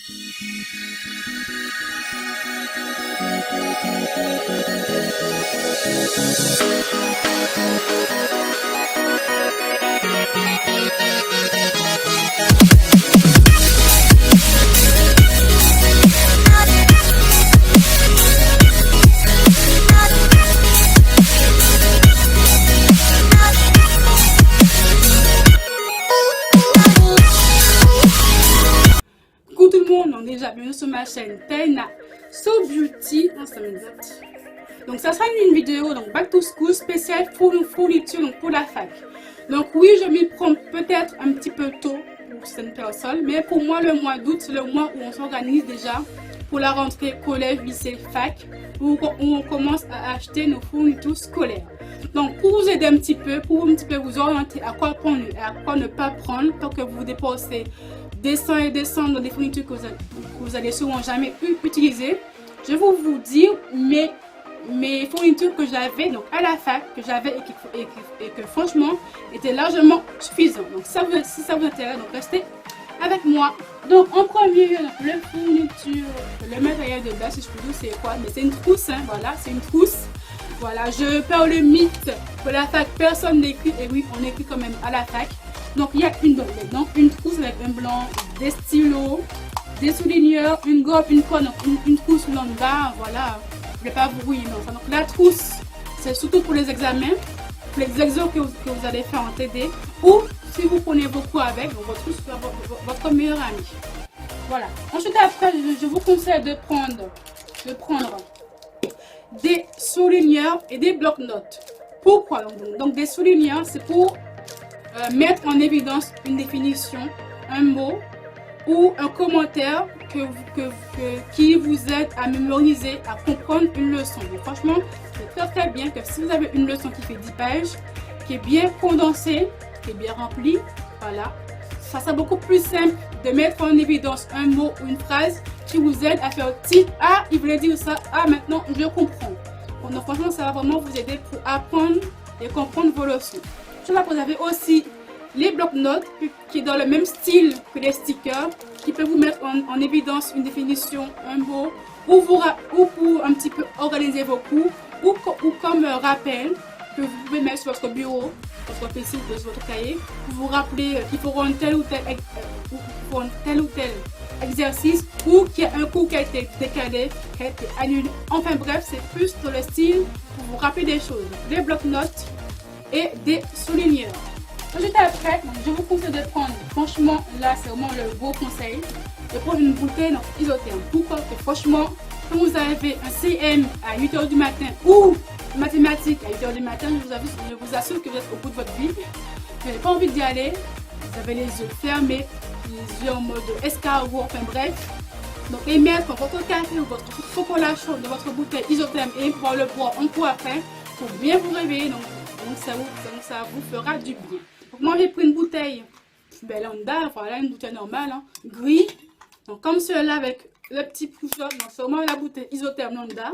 Coucou tout le monde, donc déjà bienvenue sur ma chaîne Taina So Beauty en 5 minutes. Donc ça sera une vidéo donc back to school spéciale fourniture donc pour la fac. Donc oui, je m'y prends peut-être un petit peu tôt pour certaines personnes, mais pour moi le mois d'août c'est le mois où on s'organise déjà pour la rentrée collège, lycée, fac, où on commence à acheter nos fournitures scolaires. Donc pour vous aider un petit peu, pour un petit peu vous orienter à quoi prendre et à quoi ne pas prendre tant que vous dépensez des cents et des cents dans des fournitures que vous allez sûrement jamais utiliser, je vais vous dire mes fournitures que j'avais donc à la fac, que j'avais et que franchement étaient largement suffisantes. Donc si ça vous intéresse, donc restez avec moi. Donc en premier lieu, le fourniture, le matériel de base, si je peux dire c'est quoi? Mais c'est une trousse, hein, voilà, c'est une trousse. Voilà, je perds le mythe que la fac, personne n'écrit, et oui, on écrit quand même à la fac. Donc il y a une trousse avec un blanc, des stylos, des souligneurs, une gomme, une colle, une trousse lambda, voilà. Je ne vais pas vous rouiller, non. Donc la trousse, c'est surtout pour les examens, pour les exos que vous allez faire en TD, ou si vous prenez vos cours avec, votre trousse sera votre meilleur ami. Voilà. Ensuite, après, je vous conseille de prendre des souligneurs et des blocs-notes. Pourquoi donc des souligneurs, c'est pour mettre en évidence une définition, un mot ou un commentaire qui vous aide à mémoriser, à comprendre une leçon. Donc franchement, c'est très bien que si vous avez une leçon qui fait 10 pages, qui est bien condensée, qui est bien remplie, voilà, ça sera beaucoup plus simple de mettre en évidence un mot ou une phrase qui vous aide à faire titre. Ah, il voulait dire ça. Ah, maintenant je comprends. Donc franchement, ça va vraiment vous aider pour apprendre et comprendre vos leçons. Je là, vous avez aussi les blocs-notes qui est dans le même style que les stickers, qui peut vous mettre en évidence une définition, un mot, ou pour un petit peu organiser vos cours, ou comme rappel que vous pouvez mettre sur votre bureau, votre PC, sur votre cahier, pour vous rappeler qu'il faut rendre tel ou tel exercice, ou qu'il y a un cours qui a été décalé, qui a été annulé. Enfin bref, c'est plus dans le style pour vous rappeler des choses. Des blocs-notes et des souligneurs. Ensuite après, je vous conseille de prendre, franchement là c'est vraiment le gros conseil, de prendre une bouteille isotherme. Pourquoi? Parce que franchement, quand vous avez un CM à 8 h du matin ou mathématiques à 8 h du matin, je vous assure que vous êtes au bout de votre vie. Vous n'avez pas envie d'y aller, vous avez les yeux fermés, les yeux en mode escargot, enfin bref. Donc et mettre votre café ou votre chocolat chaud de votre bouteille isotherme et pouvoir le boire un coup après pour bien vous réveiller. Donc ça vous fera du bien. Donc moi j'ai pris une bouteille lambda, voilà, une bouteille normale, hein, gris. Donc comme cela avec le petit push-up, donc c'est vraiment la bouteille isotherme lambda.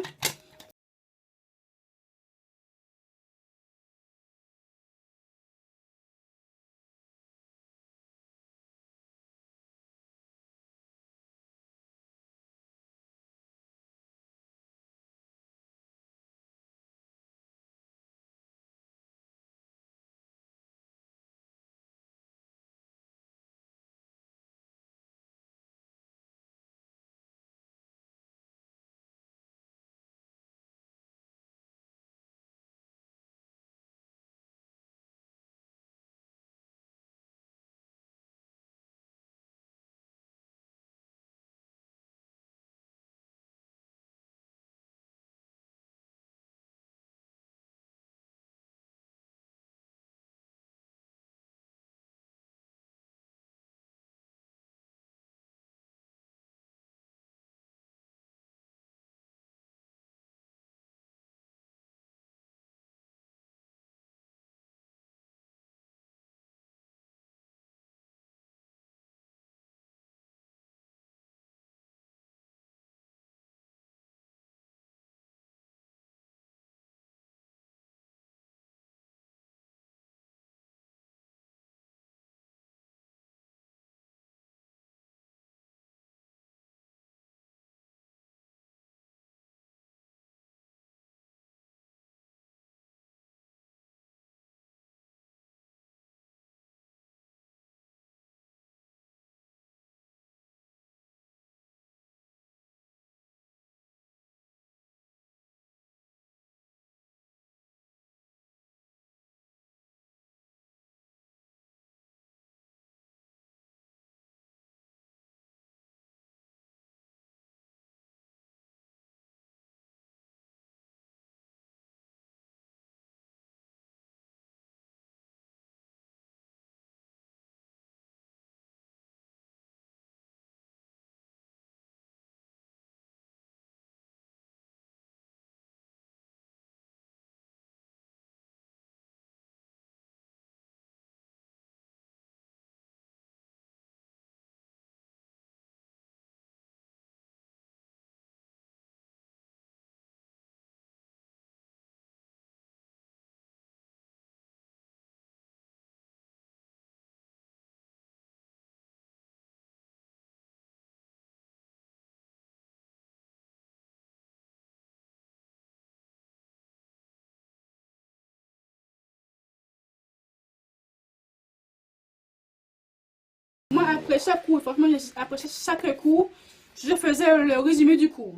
après chaque cours, franchement, après chaque cours, je faisais le résumé du cours,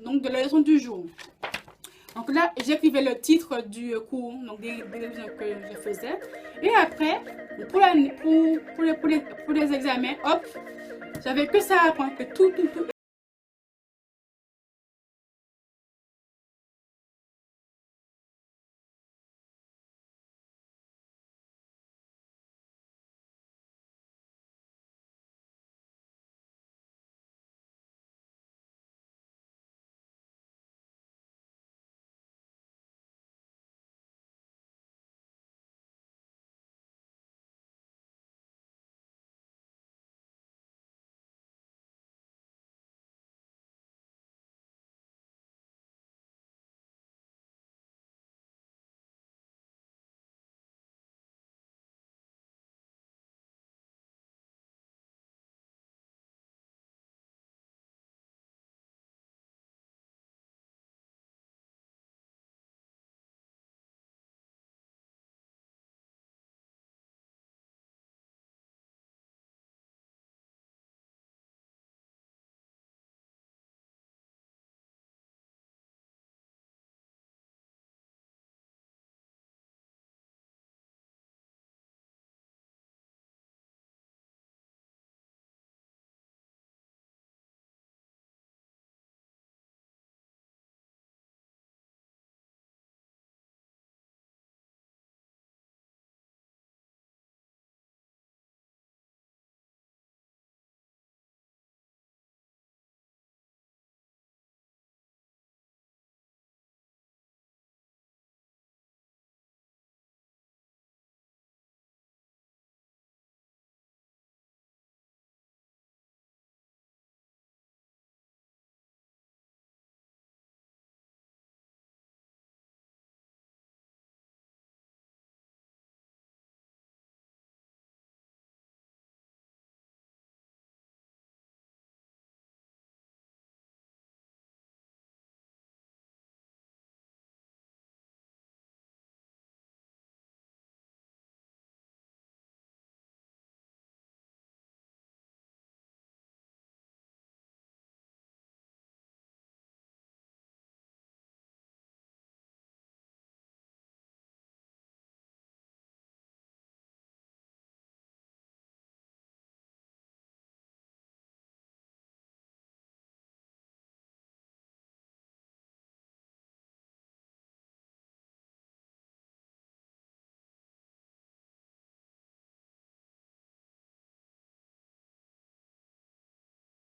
donc de la leçon du jour. Donc là, j'écrivais le titre du cours, donc des révisions que je faisais. Et après, pour les examens, hop, j'avais que ça à apprendre, que tout.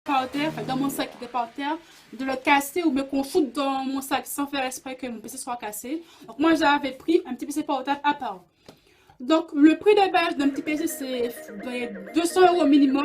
Par terre, enfin, dans mon sac qui était par terre, de le casser ou bien qu'on foute dans mon sac sans faire exprès que mon PC soit cassé. Donc moi j'avais pris un petit PC portable à part. Donc le prix de base d'un petit PC c'est 200 € minimum.